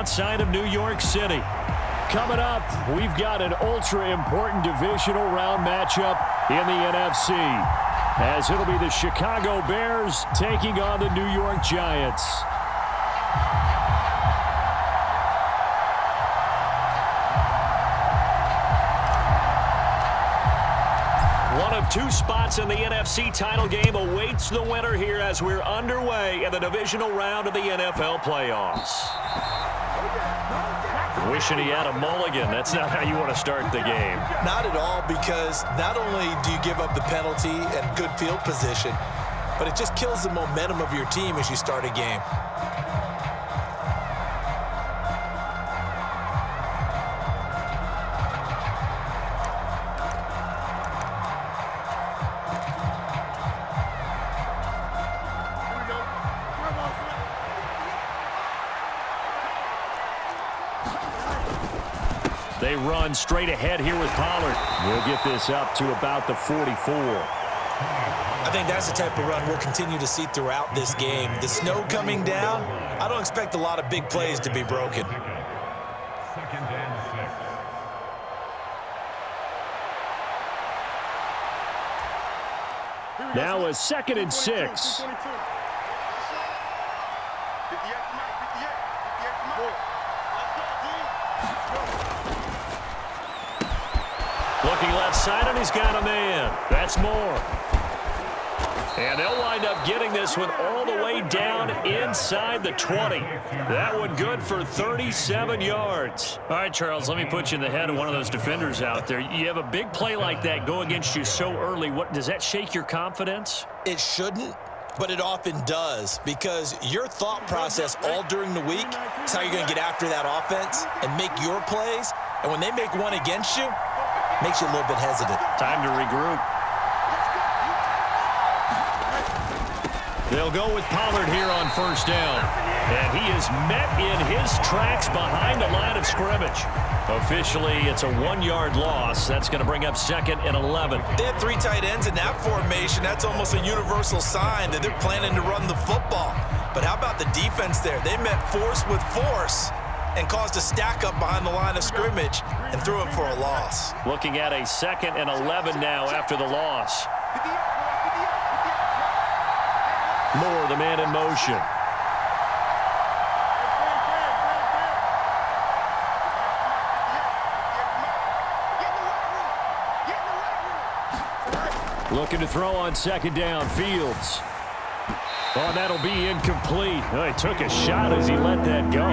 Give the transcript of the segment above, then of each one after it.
outside of New York City. Coming up, we've got an ultra-important divisional round matchup in the NFC, as it'll be the Chicago Bears taking on the New York Giants. One of two spots in the NFC title game awaits the winner here as we're underway in the divisional round of the NFL playoffs. Wishing he had a mulligan. That's not how you want to start the game. Not at all, because not only do you give up the penalty and good field position, but it just kills the momentum of your team as you start a game. They run straight ahead here with Pollard. We'll get this up to about the 44. I think that's the type of run we'll continue to see throughout this game. The snow coming down, I don't expect a lot of big plays to be broken. Now a 2nd and 6. Looking left side, and he's got a man. That's Moore. And they'll wind up getting this one all the way down inside the 20. That one good for 37 yards. All right, Charles, let me put you in the head of one of those defenders out there. You have a big play like that go against you so early. What does that shake your confidence? It shouldn't, but it often does, because your thought process all during the week is how you're going to get after that offense and make your plays. And when they make one against you, makes you a little bit hesitant. Time to regroup. They'll go with Pollard here on 1st down. And he is met in his tracks behind the line of scrimmage. Officially, it's a 1-yard loss. That's going to bring up 2nd and 11. They have 3 tight ends in that formation. That's almost a universal sign that they're planning to run the football. But how about the defense there? They met force with force and caused a stack up behind the line of scrimmage and threw him for a loss. Looking at a 2nd and 11 now after the loss. Moore, the man in motion. Looking to throw on 2nd down. Fields. Oh, that'll be incomplete. Oh, he took a shot as he let that go.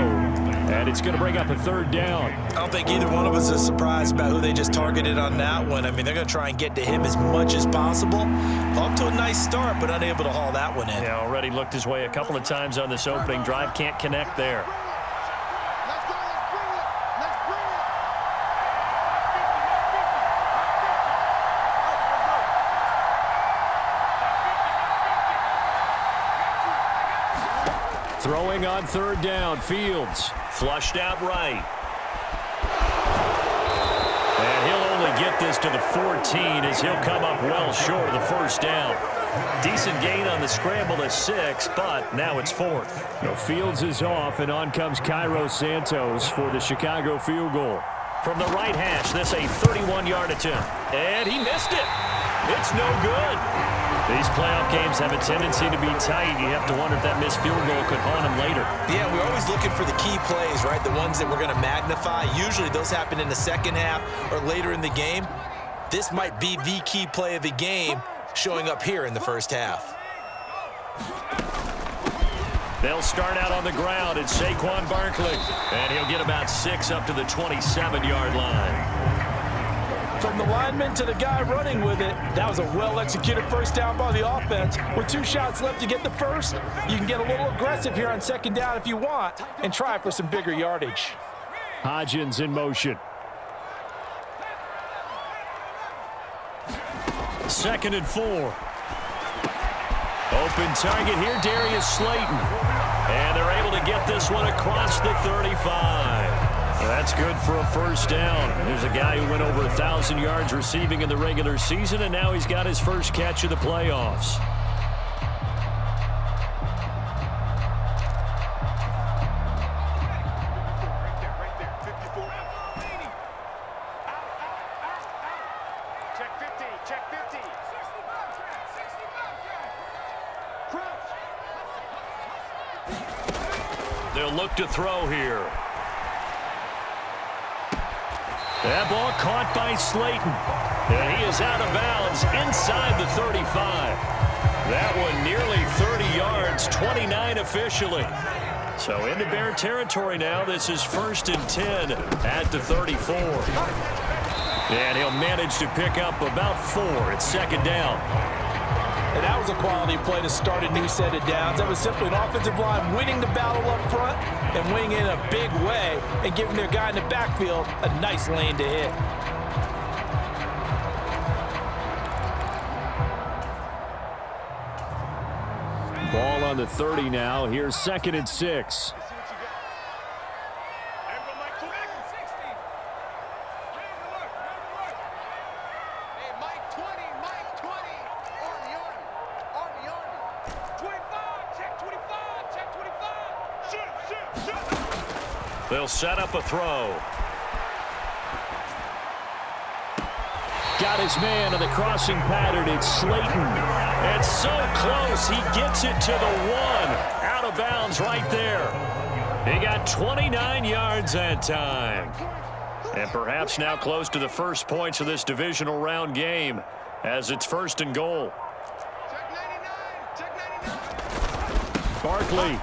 And it's going to bring up a 3rd down. I don't think either one of us is surprised about who they just targeted on that one. I mean, they're going to try and get to him as much as possible. Off to a nice start, but unable to haul that one in. Yeah, already looked his way a couple of times on this opening drive. Can't connect there. Throwing on 3rd down, Fields. Flushed out right. And he'll only get this to the 14 as he'll come up well short of the 1st down. Decent gain on the scramble to 6, but now it's 4th. No, Fields is off, and on comes Cairo Santos for the Chicago field goal. From the right hash, this a 31-yard attempt. And he missed it. It's no good. These playoff games have a tendency to be tight. You have to wonder if that missed field goal could haunt him later. Yeah, we're always looking for the key plays, right? The ones that we're going to magnify. Usually those happen in the 2nd half or later in the game. This might be the key play of the game showing up here in the 1st half. They'll start out on the ground. It's Saquon Barkley. And he'll get about 6 up to the 27-yard line. From the lineman to the guy running with it, that was a well-executed 1st down by the offense. With 2 shots left to get the 1st, you can get a little aggressive here on 2nd down if you want and try for some bigger yardage. Hodgins in motion. 2nd and 4. Open target here, Darius Slayton. And they're able to get this one across the 35. That's good for a 1st down. There's a guy who went over 1,000 yards receiving in the regular season, and now he's got his first catch of the playoffs. look to throw here. That ball caught by Slayton. And he is out of bounds inside the 35. That one nearly 30 yards, 29 officially. So into Bear territory now. This is 1st and 10 at the 34. And he'll manage to pick up about 4 at 2nd down. And that was a quality play to start a new set of downs. That was simply an offensive line winning the battle up front and winning in a big way and giving their guy in the backfield a nice lane to hit. Ball on the 30 now. Here's 2nd and 6. They'll set up a throw. Got his man in the crossing pattern. It's Slayton. It's so close. He gets it to the 1. Out of bounds right there. He got 29 yards that time. And perhaps now close to the first points of this divisional round game as it's 1st and goal. Barkley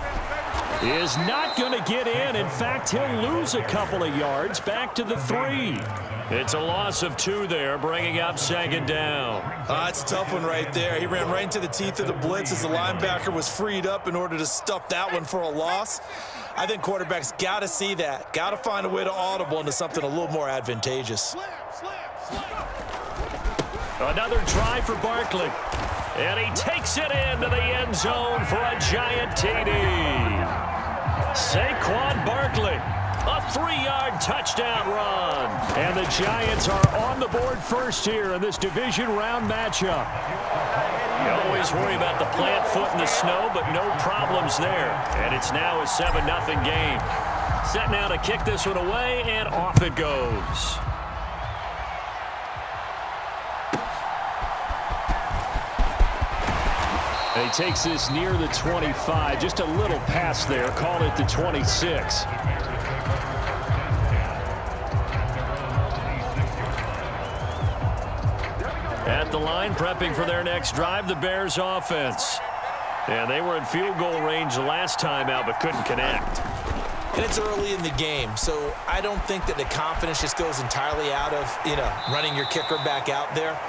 is not going to get in. In fact, he'll lose a couple of yards back to the 3. It's a loss of 2 there, bringing up 2nd down. It's a tough one right there. He ran right into the teeth of the blitz as the linebacker was freed up in order to stuff that one for a loss. I think quarterbacks got to see that. Got to find a way to audible into something a little more advantageous. Another try for Barkley. And he takes it into the end zone for a giant TD. Saquon Barkley, a 3-yard touchdown run. And the Giants are on the board first here in this division round matchup. You always worry about the plant foot in the snow, but no problems there. And it's now a 7-0 game. Set now to kick this one away, and off it goes. And he takes this near the 25. Just a little pass there. Call it the 26. At the line, prepping for their next drive, the Bears offense. And they were in field goal range the last time out, but couldn't connect. And it's early in the game, so I don't think that the confidence just goes entirely out of, running your kicker back out there.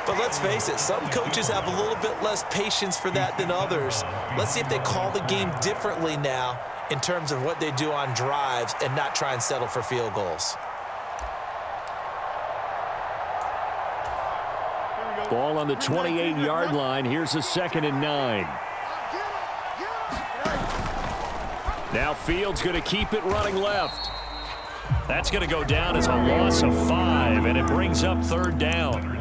But let's face it, some coaches have a little bit less patience for that than others. Let's see if they call the game differently now in terms of what they do on drives and not try and settle for field goals. Ball on the 28-yard line. Here's a 2nd and 9. Now Fields going to keep it running left. That's going to go down as a loss of 5, and it brings up 3rd down.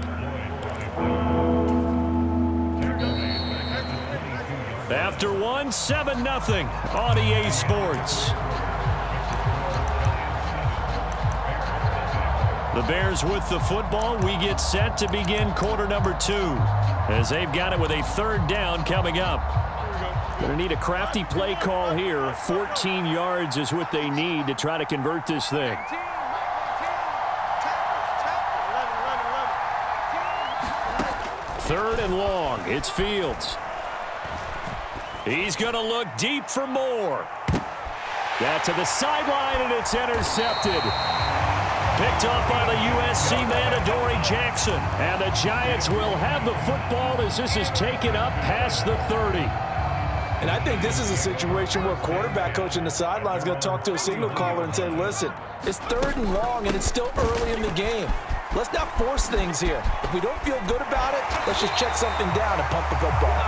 After 1, 7-0 on EA Sports. The Bears with the football. We get set to begin quarter number 2 as they've got it with a 3rd down coming up. Going to need a crafty play call here. 14 yards is what they need to try to convert this thing. 3rd and long. It's Fields. He's going to look deep for more. That to the sideline, and it's intercepted. Picked up by the USC man, Adoree Jackson. And the Giants will have the football as this is taken up past the 30. And I think this is a situation where quarterback coach in the sideline is going to talk to a signal caller and say, listen, it's 3rd and long, and it's still early in the game. Let's not force things here. If we don't feel good about it, let's just check something down and pump the football.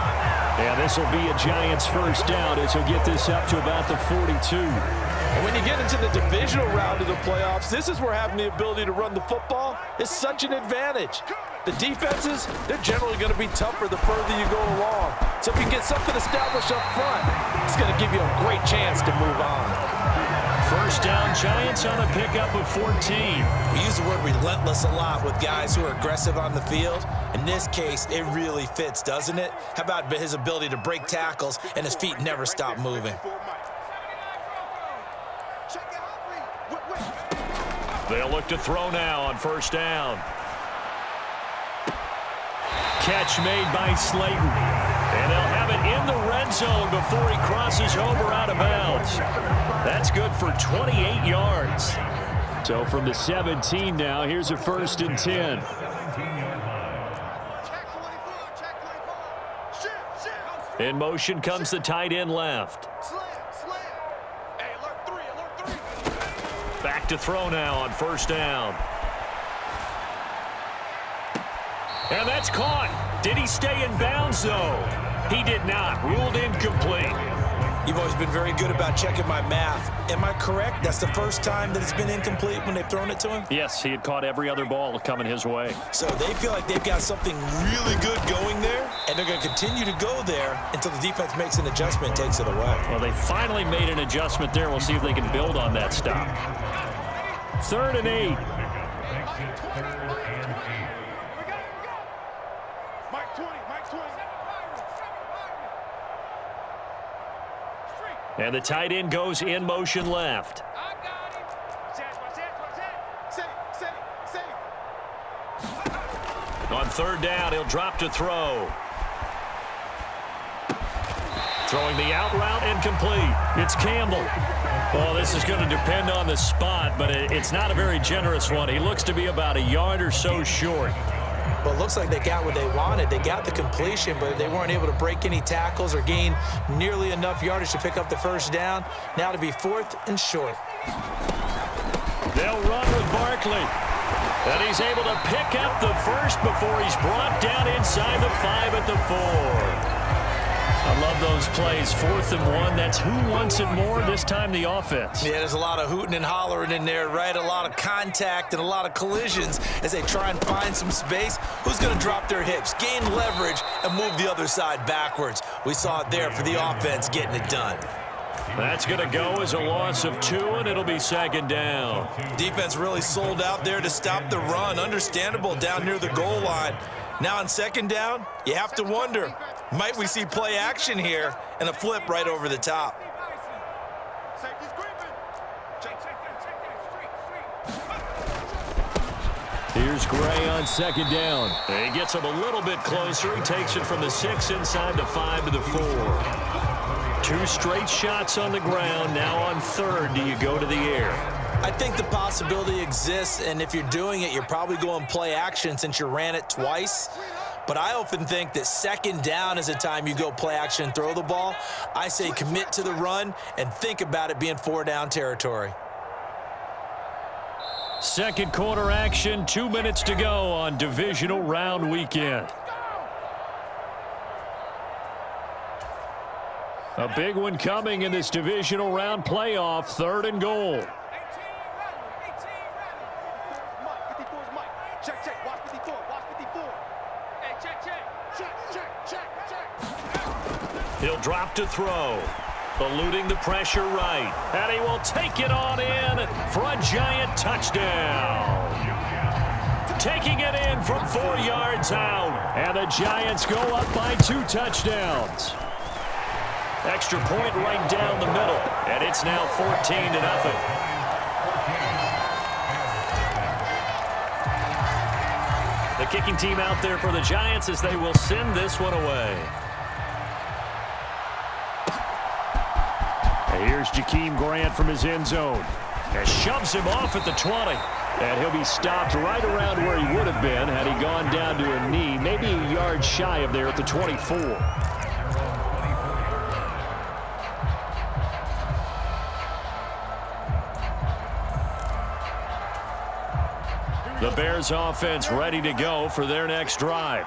And this will be a Giants 1st down as he'll get this up to about the 42. And when you get into the divisional round of the playoffs, this is where having the ability to run the football is such an advantage. The defenses, they're generally going to be tougher the further you go along. So if you get something established up front, it's going to give you a great chance to move on. 1st down, Giants on a pickup of 14. We use the word relentless a lot with guys who are aggressive on the field. In this case, it really fits, doesn't it? How about his ability to break tackles and his feet never stop moving? They'll look to throw now on first down. Catch made by Slayton. And they'll have it in the red zone before he crosses over out of bounds. That's good for 28 yards. So from the 17 now, here's a 1st and 10. In motion comes the tight end left. Back to throw now on first down. And that's caught. Did he stay in bounds, though? He did not. Ruled incomplete. You've always been very good about checking my math. Am I correct? That's the first time that it's been incomplete when they've thrown it to him? Yes, he had caught every other ball coming his way. So they feel like they've got something really good going there, and they're going to continue to go there until the defense makes an adjustment and takes it away. Well, they finally made an adjustment there. We'll see if they can build on that stop. 3rd and 8. And the tight end goes in motion left. On 3rd down, he'll drop to throw. Throwing the out route, incomplete. It's Campbell. Well, this is going to depend on the spot, but it's not a very generous one. He looks to be about a yard or so short. Well, it looks like they got what they wanted. They got the completion, but they weren't able to break any tackles or gain nearly enough yardage to pick up the first down. Now to be 4th and short. They'll run with Barkley. And he's able to pick up the first before he's brought down inside the 5 at the 4. I love those plays. 4th and 1. That's who wants it more, this time the offense. Yeah, there's a lot of hooting and hollering in there, right? A lot of contact and a lot of collisions as they try and find some space. Who's going to drop their hips, gain leverage, and move the other side backwards? We saw it there for the offense getting it done. That's going to go as a loss of 2, and it'll be 2nd down. Defense really sold out there to stop the run. Understandable down near the goal line. Now on 2nd down, you have to wonder, might we see play action here and a flip right over the top? Here's Gray on 2nd down. He gets him a little bit closer. He takes it from the 6 inside the 5 to the 4. 2 straight shots on the ground. Now on 3rd, do you go to the air? I think the possibility exists, and if you're doing it, you're probably going play action since you ran it twice. But I often think that 2nd down is a time you go play action and throw the ball. I say commit to the run and think about it being 4-down territory. 2nd quarter action, 2 minutes to go on divisional round weekend. A big one coming in this divisional round playoff, 3rd and goal. He'll drop to throw. Eluding the pressure right. And he will take it on in for a giant touchdown. Taking it in from 4 yards out. And the Giants go up by 2 touchdowns. Extra point right down the middle. And it's now 14-0. The kicking team out there for the Giants as they will send this one away. And here's Jakeem Grant from his end zone. And shoves him off at the 20. And he'll be stopped right around where he would have been had he gone down to a knee, maybe a yard shy of there at the 24. The Bears offense ready to go for their next drive.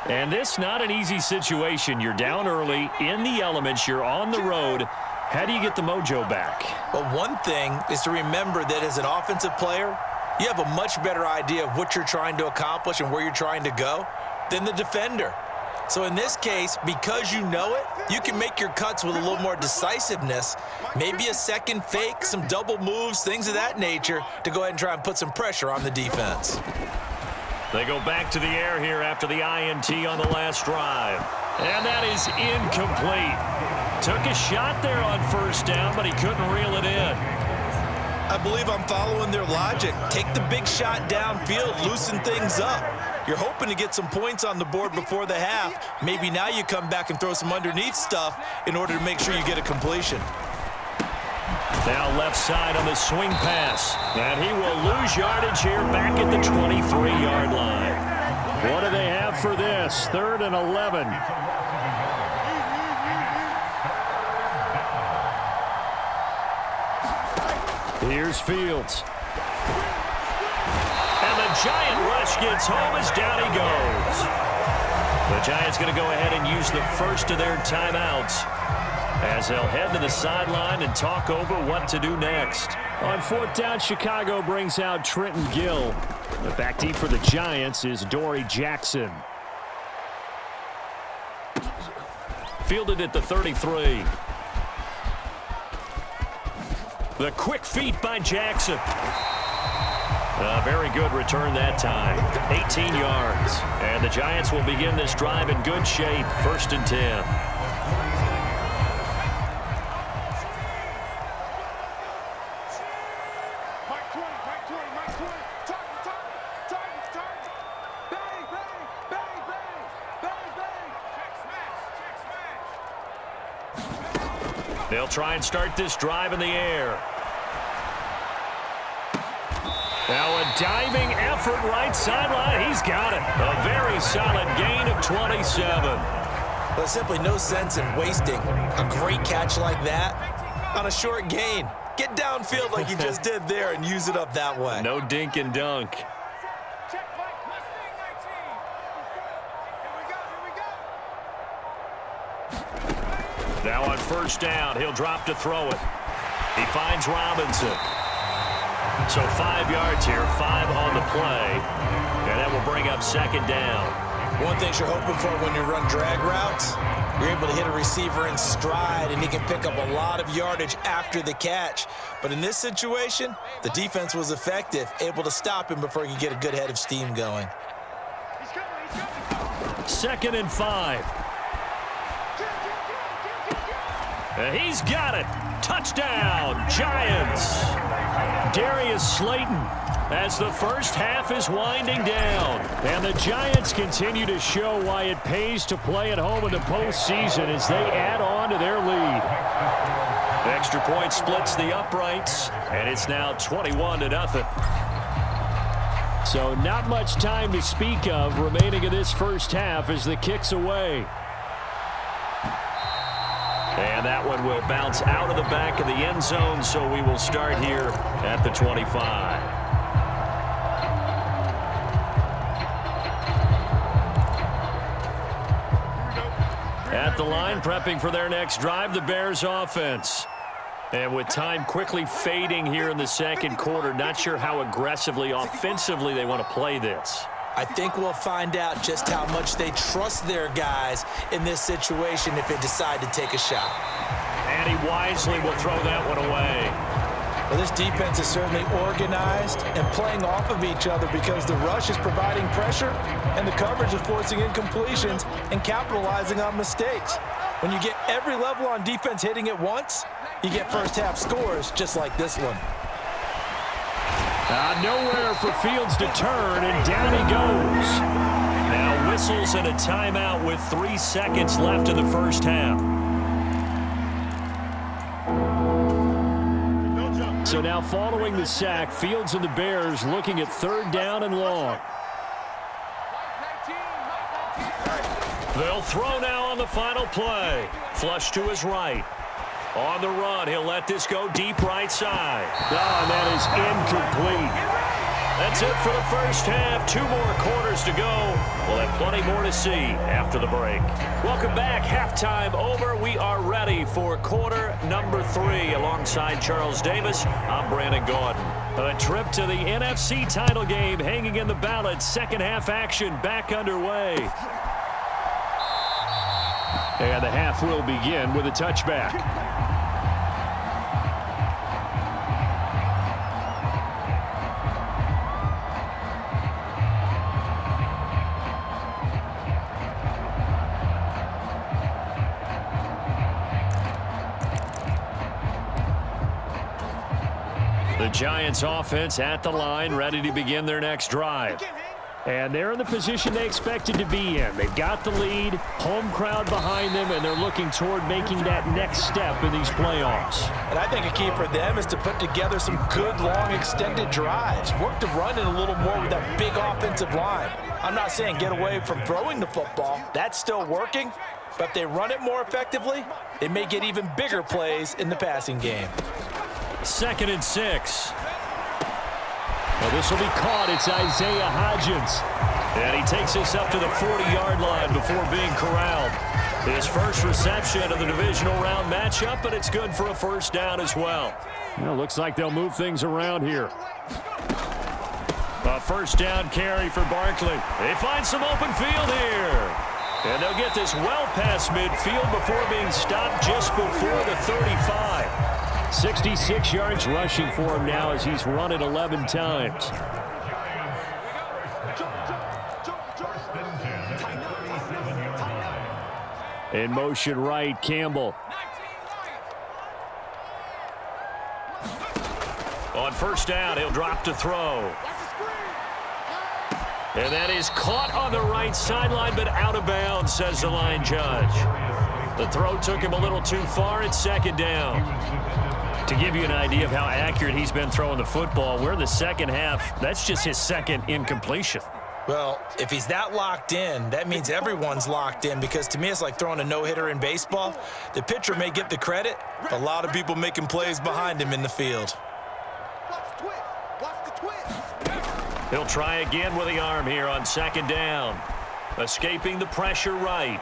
And this not an easy situation. You're down early, in the elements, you're on the road. How do you get the mojo back? Well, one thing is to remember that as an offensive player, you have a much better idea of what you're trying to accomplish and where you're trying to go than the defender. So in this case, because you know it, you can make your cuts with a little more decisiveness, maybe a second fake, some double moves, things of that nature, to go ahead and try and put some pressure on the defense. They go back to the air here after the INT on the last drive. And that is incomplete. Took a shot there on first down, but he couldn't reel it in. believe I'm following their logic. Take the big shot downfield, loosen things up. You're hoping to get some points on the board before the half. Maybe now you come back and throw some underneath stuff in order to make sure you get a completion. Now left side on the swing pass. And he will lose yardage here back at the 23-yard line. What do they have for this? 3rd and 11. Here's Fields. And the Giant rush gets home as down he goes. The Giants going to go ahead and use the first of their timeouts as they'll head to the sideline and talk over what to do next. On 4th down, Chicago brings out Trenton Gill. The back deep for the Giants is Dory Jackson. Fielded at the 33. The quick feet by Jackson. A very good return that time. 18 yards. And the Giants will begin this drive in good shape. 1st and 10. They'll try and start this drive in the air. Now a diving effort right sideline. He's got it. A very solid gain of 27. There's simply no sense in wasting a great catch like that on a short gain. Get downfield like you just did there and use it up that way. No dink and dunk. Now on 1st down, he'll drop to throw it. He finds Robinson. So 5 yards here, 5 on the play. And that will bring up 2nd down. One thing you're hoping for when you run drag routes, you're able to hit a receiver in stride, and he can pick up a lot of yardage after the catch. But in this situation, the defense was effective, able to stop him before he could get a good head of steam going. 2nd and 5. He's got it. Touchdown, Giants. Darius Slayton as the first half is winding down. And the Giants continue to show why it pays to play at home in the postseason as they add on to their lead. Extra point splits the uprights, and it's now 21-0. So not much time to speak of remaining in this first half as the kick's away. And that one will bounce out of the back of the end zone, so we will start here at the 25. At the line, prepping for their next drive, the Bears offense. And with time quickly fading here in the 2nd quarter, not sure how aggressively, offensively they want to play this. I think we'll find out just how much they trust their guys in this situation if they decide to take a shot. And he wisely will throw that one away. Well, this defense is certainly organized and playing off of each other because the rush is providing pressure and the coverage is forcing incompletions and capitalizing on mistakes. When you get every level on defense hitting at once, you get first half scores just like this one. Nowhere for Fields to turn, and down he goes. Now whistles and a timeout with 3 seconds left in the first half. So now following the sack, Fields and the Bears looking at 3rd down and long. They'll throw now on the final play. Flush to his right. On the run, he'll let this go deep right side. Oh, and that is incomplete. That's it for the first half. 2 more quarters to go. We'll have plenty more to see after the break. Welcome back. Halftime over. We are ready for quarter number 3. Alongside Charles Davis, I'm Brandon Gordon. A trip to the NFC title game hanging in the balance. Second half action back underway. And the half will begin with a touchback. The Giants offense at the line, ready to begin their next drive. And they're in the position they expected to be in. They've got the lead, home crowd behind them, and they're looking toward making that next step in these playoffs. And I think a key for them is to put together some good, long, extended drives. Work to run it a little more with that big offensive line. I'm not saying get away from throwing the football. That's still working. But if they run it more effectively, they may get even bigger plays in the passing game. 2nd and 6. Well, this will be caught. It's Isaiah Hodgins. And he takes us up to the 40-yard line before being corralled. His first reception of the divisional round matchup, but it's good for a first down as well. Well, looks like they'll move things around here. A first down carry for Barkley. They find some open field here. And they'll get this well past midfield before being stopped just before the 35. 66 yards rushing for him now as he's run it 11 times. In motion right, Campbell. On first down, he'll drop to throw. And that is caught on the right sideline, but out of bounds, says the line judge. The throw took him a little too far. It's 2nd down. To give you an idea of how accurate he's been throwing the football, we're in the second half. That's just his second incompletion. Well, if he's that locked in, that means everyone's locked in, because to me it's like throwing a no-hitter in baseball. The pitcher may get the credit, a lot of people making plays behind him in the field. He'll try again with the arm here on 2nd down. Escaping the pressure right.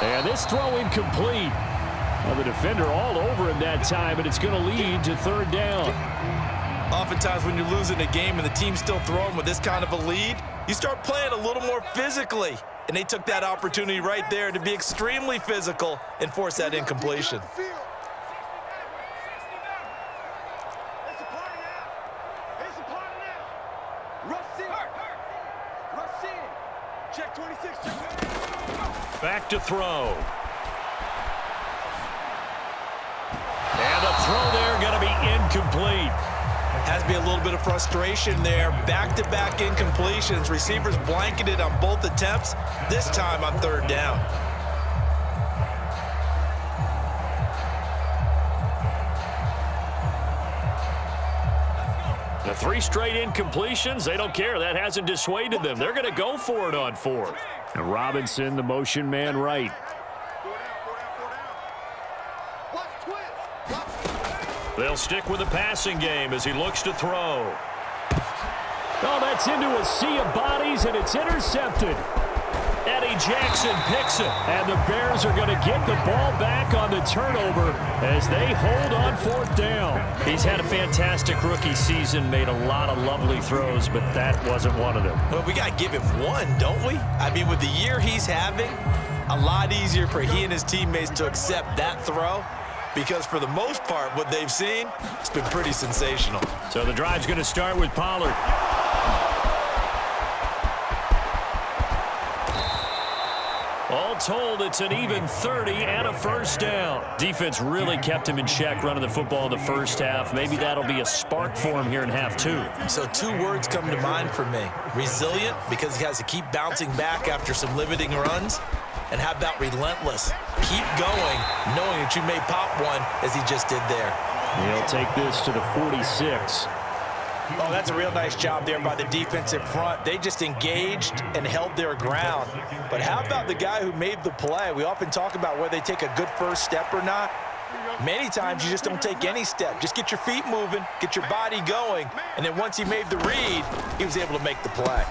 And this throw incomplete. Well, the defender all over him that time, and it's going to lead to 3rd down. Oftentimes when you're losing a game and the team's still throwing with this kind of a lead, you start playing a little more physically. And they took that opportunity right there to be extremely physical and force that incompletion. Back to throw. And the throw there going to be incomplete. Has to be a little bit of frustration there. Back-to-back incompletions. Receivers blanketed on both attempts, this time on 3rd down. The 3 straight incompletions, they don't care. That hasn't dissuaded them. They're going to go for it on 4th. And Robinson, the motion man right. They'll stick with the passing game as he looks to throw. Oh, that's into a sea of bodies, and it's intercepted. Eddie Jackson picks it, and the Bears are going to get the ball back on the turnover as they hold on 4th down. He's had a fantastic rookie season, made a lot of lovely throws, but that wasn't one of them. Well, we got to give him one, don't we? I mean, with the year he's having, a lot easier for he and his teammates to accept that throw, because for the most part, what they've seen, it's been pretty sensational. So the drive's going to start with Pollard. All told, it's an even 30 and a first down. Defense really kept him in check running the football in the first half. Maybe that'll be a spark for him here in half 2. So 2 words come to mind for me. Resilient, because he has to keep bouncing back after some limiting runs. And how about relentless? Keep going, knowing that you may pop one as he just did there. He'll take this to the 46. Oh, that's a real nice job there by the defensive front. They just engaged and held their ground. But how about the guy who made the play? We often talk about whether they take a good first step or not. Many times you just don't take any step. Just get your feet moving, get your body going, and then once he made the read, he was able to make the play.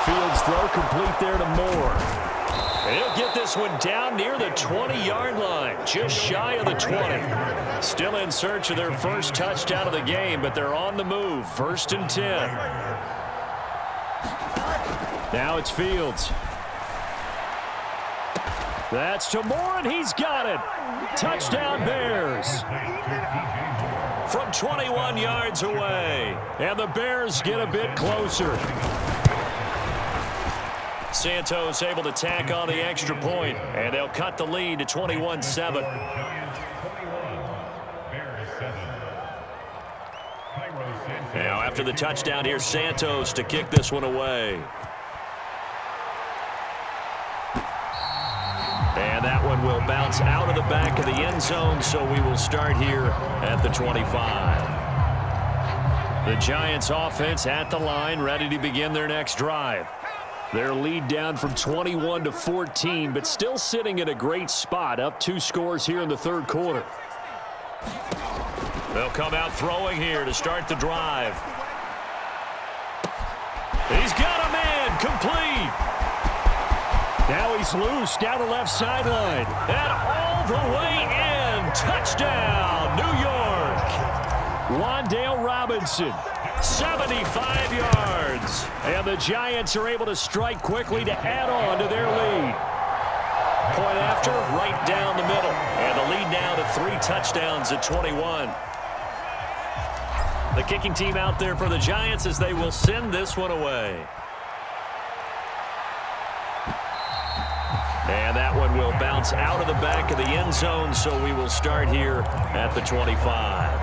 Fields throw complete there to Moore. He'll get this one down near the 20-yard line, just shy of the 20. Still in search of their first touchdown of the game, but they're on the move. 1st and 10. Now it's Fields. That's to Moore, and he's got it. Touchdown Bears. From 21 yards away. And the Bears get a bit closer. Santos able to tack on the extra point, and they'll cut the lead to 21-7. Now after the touchdown, here's Santos to kick this one away. And that one will bounce out of the back of the end zone, so we will start here at the 25. The Giants offense at the line, ready to begin their next drive. Their lead down from 21 to 14, but still sitting in a great spot, up 2 scores here in the third quarter. They'll come out throwing here to start the drive. He's got a man, complete. Now he's loose down the left sideline. And all the way in. Touchdown, New York. Wan'Dale Robinson, 75 yards. And the Giants are able to strike quickly to add on to their lead. Point after, right down the middle. And the lead now to 3 touchdowns at 21. The kicking team out there for the Giants as they will send this one away. And that one will bounce out of the back of the end zone, so we will start here at the 25.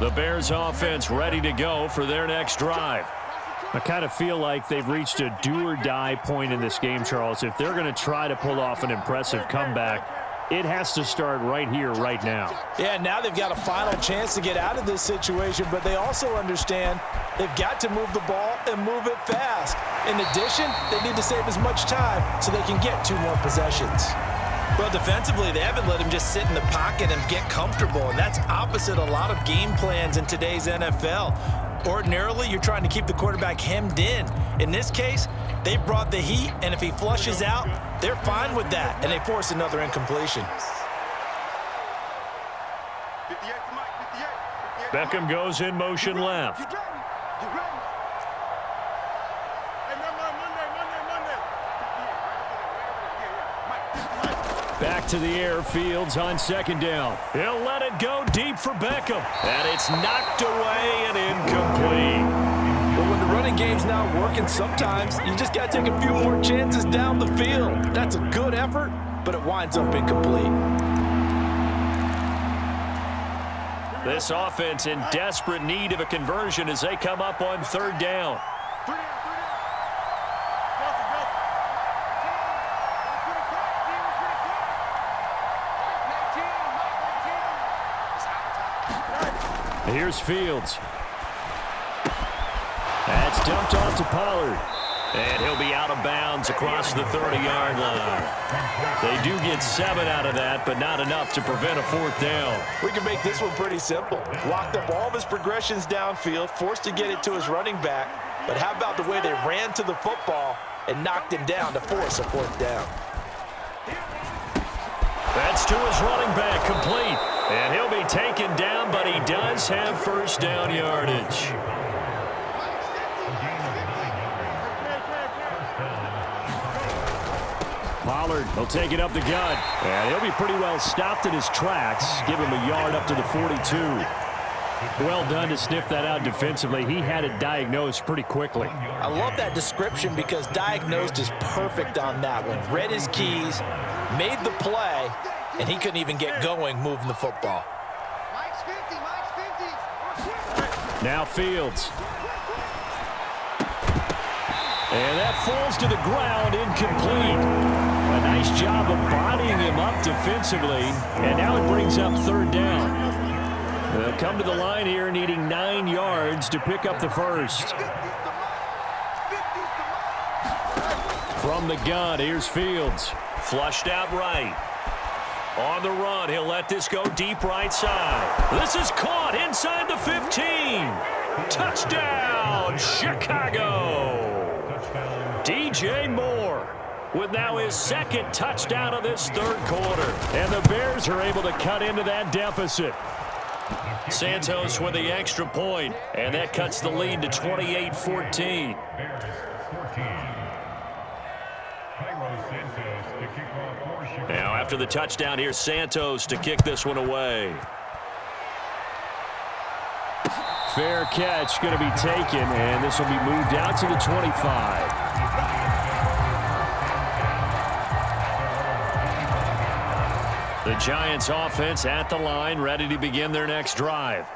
The Bears offense ready to go for their next drive. I kind of feel like they've reached a do-or-die point in this game, Charles. If they're going to try to pull off an impressive comeback, it has to start right here, right now. Yeah, now they've got a final chance to get out of this situation, but they also understand they've got to move the ball and move it fast. In addition, they need to save as much time so they can get 2 more possessions. Well, defensively, they haven't let him just sit in the pocket and get comfortable, and that's opposite a lot of game plans in today's NFL. Ordinarily, you're trying to keep the quarterback hemmed in. In this case, they brought the heat, and if he flushes out, they're fine with that, and they force another incompletion. Beckham goes in motion left. Back to the air, Fields on second down. He'll let it go deep for Beckham. And it's knocked away and incomplete. But when the running game's not working, sometimes you just got to take a few more chances down the field. That's a good effort, but it winds up incomplete. This offense in desperate need of a conversion as they come up on third down. Here's Fields. That's dumped off to Pollard. And he'll be out of bounds across the 30-yard line. They do get 7 out of that, but not enough to prevent a 4th down. We can make this one pretty simple. Locked up all of his progressions downfield, forced to get it to his running back. But how about the way they ran to the football and knocked him down to force a 4th down? That's to his running back, complete. And he'll be taken down, but he does have first down yardage. Pollard will take it up the gut. And he'll be pretty well stopped in his tracks. Give him a yard up to the 42. Well done to sniff that out defensively. He had it diagnosed pretty quickly. I love that description because diagnosed is perfect on that one. Read his keys, made the play, and he couldn't even get going moving the football. Now Fields. And that falls to the ground, incomplete. A nice job of bodying him up defensively, and now it brings up third down. They'll come to the line here needing 9 yards to pick up the first. From the gun, here's Fields. Flushed out right. On the run, he'll let this go deep right side. This is caught inside the 15. Touchdown, Chicago. DJ Moore with now his 2nd touchdown of this third quarter. And the Bears are able to cut into that deficit. Santos with the extra point, and that cuts the lead to 28-14. Now after the touchdown, here's Santos to kick this one away. Fair catch going to be taken, and this will be moved out to the 25. The Giants offense at the line, ready to begin their next drive.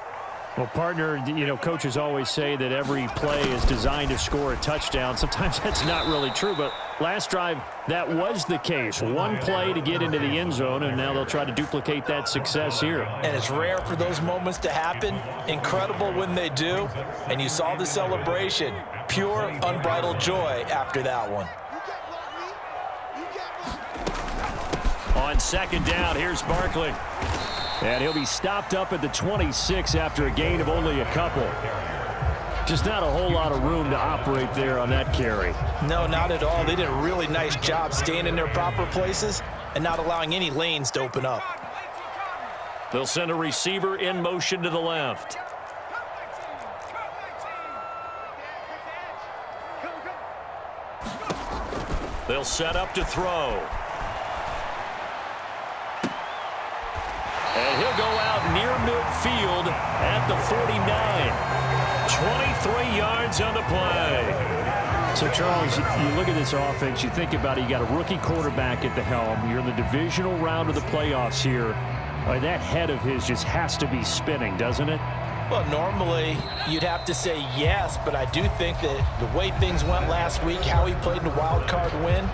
Well, partner, coaches always say that every play is designed to score a touchdown. Sometimes that's not really true, but last drive, that was the case. One play to get into the end zone, and now they'll try to duplicate that success here. And it's rare for those moments to happen. Incredible when they do. And you saw the celebration. Pure, unbridled joy after that one. On second down, here's Barkley. And he'll be stopped up at the 26 after a gain of only a couple. Just not a whole lot of room to operate there on that carry. No, not at all. They did a really nice job staying in their proper places and not allowing any lanes to open up. They'll send a receiver in motion to the left. They'll set up to throw. And he'll go out near midfield at the 49. 23 yards on the play. So, Charles, you look at this offense, you think about it, you got a rookie quarterback at the helm. You're in the divisional round of the playoffs here. That head of his just has to be spinning, doesn't it? Well, normally you'd have to say yes, but I do think that the way things went last week, how he played in the wild card win,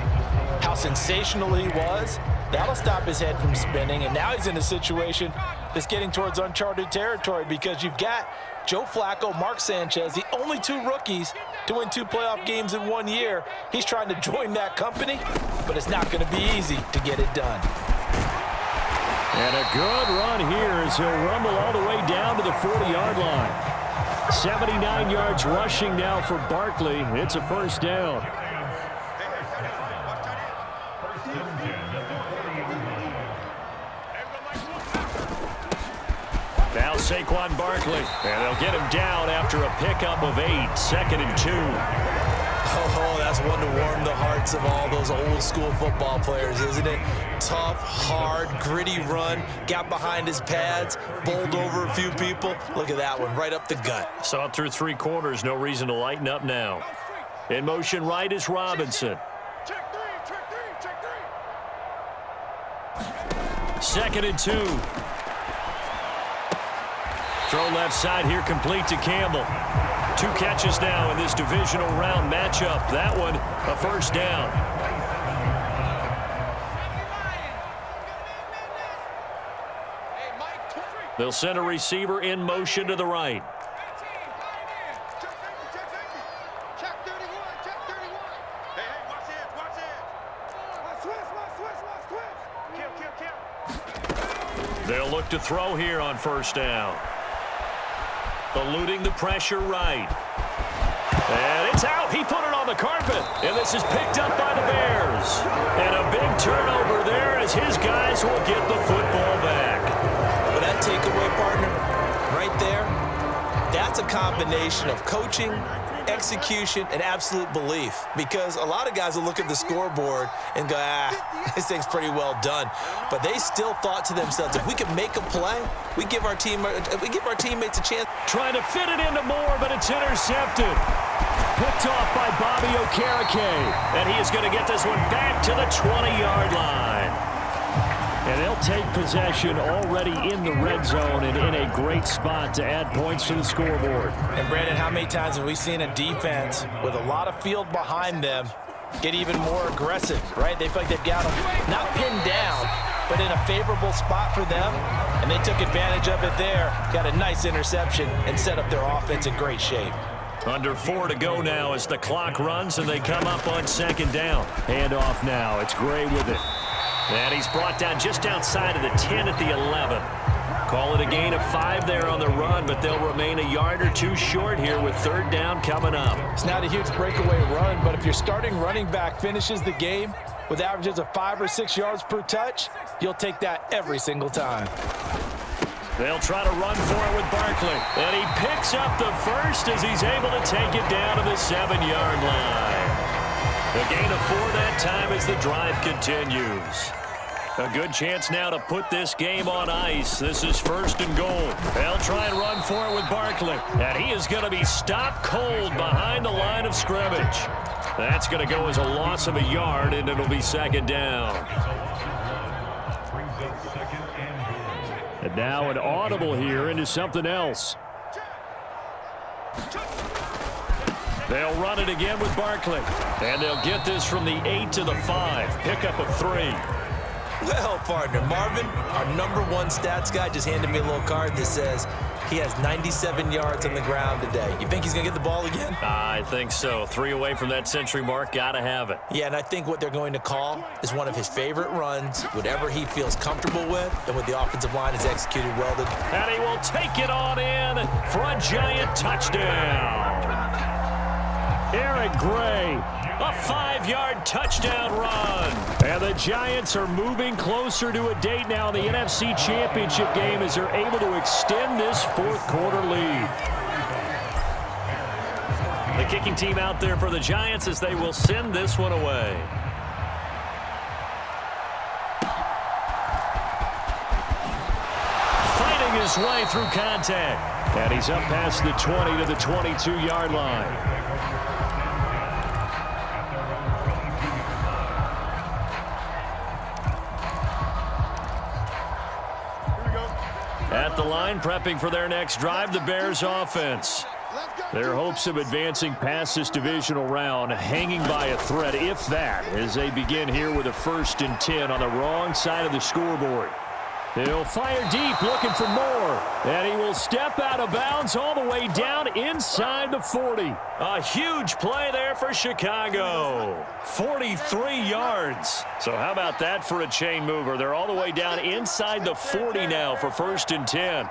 how sensational he was, that'll stop his head from spinning. And now he's in a situation that's getting towards uncharted territory because you've got Joe Flacco, Mark Sanchez, the only two rookies to win 2 playoff games in 1 year. He's trying to join that company, but it's not going to be easy to get it done. And a good run here as he'll rumble all the way down to the 40-yard line. 79 yards rushing now for Barkley. It's a first down. Now Saquon Barkley, and they'll get him down after a pickup of 8, 2nd and 2. Oh, that's one to warm the hearts of all those old school football players, isn't it? Tough, hard, gritty run, got behind his pads, bowled over a few people. Look at that one, right up the gut. Saw it through 3 quarters, no reason to lighten up now. In motion right is Robinson. Second and 2. Throw left side here, complete to Campbell. 2 catches now in this divisional round matchup. That one, a first down. They'll send a receiver in motion to the right. They'll look to throw here on first down. Eluding the pressure right. And it's out. He put it on the carpet. And this is picked up by the Bears. And a big turnover there as his guys will get the football back. But that takeaway, partner, right there, that's a combination of coaching, execution, and absolute belief. Because a lot of guys will look at the scoreboard and go, this thing's pretty well done. But they still thought to themselves, if we could make a play, we give our teammates a chance. Trying to fit it into Moore, but it's intercepted. Picked off by Bobby Okereke. And he is going to get this one back to the 20-yard line. And they'll take possession already in the red zone and in a great spot to add points to the scoreboard. And, Brandon, how many times have we seen a defense with a lot of field behind them get even more aggressive, right? They feel like they've got them not pinned down, but in a favorable spot for them, and they took advantage of it there, got a nice interception, and set up their offense in great shape. Under 4 to go now as the clock runs, and they come up on second down. Handoff now. It's Gray with it. And he's brought down just outside of the 10 at the 11. Call it a gain of 5 there on the run, but they'll remain a yard or 2 short here with third down coming up. It's not a huge breakaway run, but if your starting running back finishes the game with averages of 5 or 6 yards per touch, you'll take that every single time. They'll try to run for it with Barkley. And he picks up the first as he's able to take it down to the 7-yard line. A gain of 4 that time as the drive continues. A good chance now to put this game on ice. This is first and goal. They'll try and run for it with Barkley. And he is going to be stopped cold behind the line of scrimmage. That's going to go as a loss of a yard, and it'll be second down. And now an audible here into something else. They'll run it again with Barkley. And they'll get this from the 8 to the 5. Pickup of 3. Well, partner, Marvin, our #1 stats guy just handed me a little card that says he has 97 yards on the ground today. You think he's going to get the ball again? I think so. 3 away from that century mark. Got to have it. Yeah, and I think what they're going to call is one of his favorite runs, whatever he feels comfortable with, and what the offensive line has executed well. And he will take it on in for a giant touchdown. Eric Gray, a 5-yard touchdown run. And the Giants are moving closer to a date now in the NFC Championship game as they're able to extend this fourth-quarter lead. The kicking team out there for the Giants as they will send this one away. Fighting his way through contact. And he's up past the 20 to the 22-yard line. At the line, prepping for their next drive, the Bears offense. Their hopes of advancing past this divisional round hanging by a thread, if that, as they begin here with a 1st and 10 on the wrong side of the scoreboard. He'll fire deep, looking for more. And he will step out of bounds all the way down inside the 40. A huge play there for Chicago. 43 yards. So how about that for a chain mover? They're all the way down inside the 40 now for 1st and 10.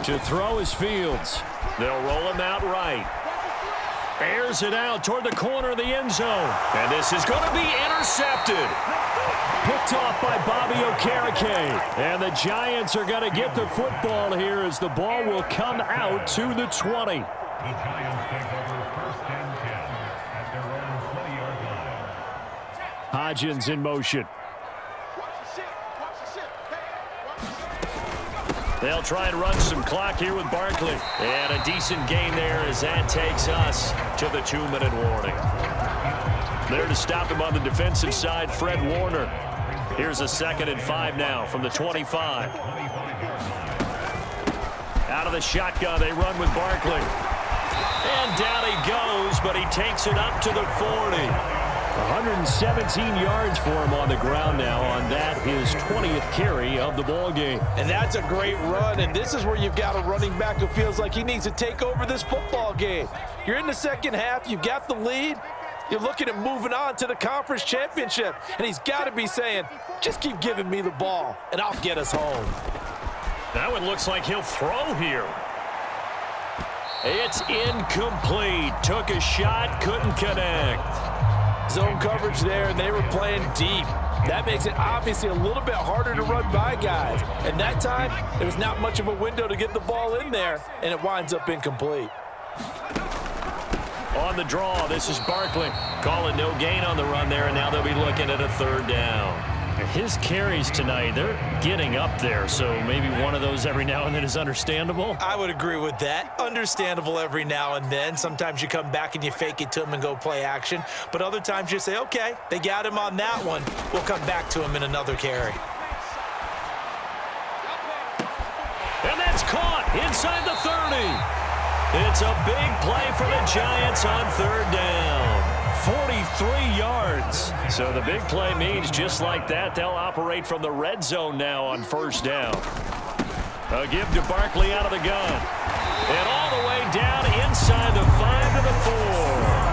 To throw is Fields. They'll roll him out right. Airs it out toward the corner of the end zone. And this is going to be intercepted. Picked off by Bobby Okereke. And the Giants are going to get the football here as the ball will come out to the 20. Hodgins in motion. They'll try and run some clock here with Barkley. And a decent gain there as that takes us to the 2-minute warning. There to stop him on the defensive side, Fred Warner. Here's a 2nd and 5 now from the 25. Out of the shotgun, they run with Barkley. And down he goes, but he takes it up to the 40. 117 yards for him on the ground now on that, his 20th carry of the ball game. And that's a great run, and this is where you've got a running back who feels like he needs to take over this football game. You're in the second half, you've got the lead, you're looking at moving on to the conference championship, and he's got to be saying, just keep giving me the ball, and I'll get us home. That one looks like he'll throw here. It's incomplete. Took a shot, couldn't connect. Zone coverage there, and they were playing deep. That makes it obviously a little bit harder to run by guys. And that time, there was not much of a window to get the ball in there, and it winds up incomplete. On the draw, this is Barkley. Calling no gain on the run there, and now they'll be looking at a 3rd down. His carries tonight, they're getting up there, so maybe one of those every now and then is understandable. I would agree with that. Understandable every now and then. Sometimes you come back and you fake it to him and go play action. But other times you say, okay, they got him on that one. We'll come back to him in another carry. And that's caught inside the 30. It's a big play for the Giants on 3rd down. 43 yards. So the big play means just like that, they'll operate from the red zone now on 1st down. A give to Barkley out of the gun. And all the way down inside the 5 to the 4.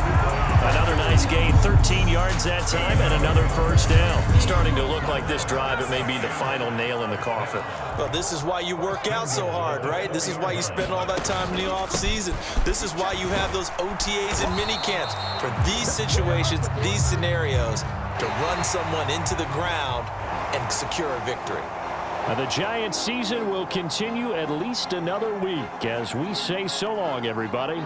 Another nice gain, 13 yards that time, and another 1st down. Starting to look like this drive, it may be the final nail in the coffin. Well, this is why you work out so hard, right? This is why you spend all that time in the offseason. This is why you have those OTAs and mini camps for these situations, these scenarios, to run someone into the ground and secure a victory. The Giants season will continue at least another week as we say so long, everybody.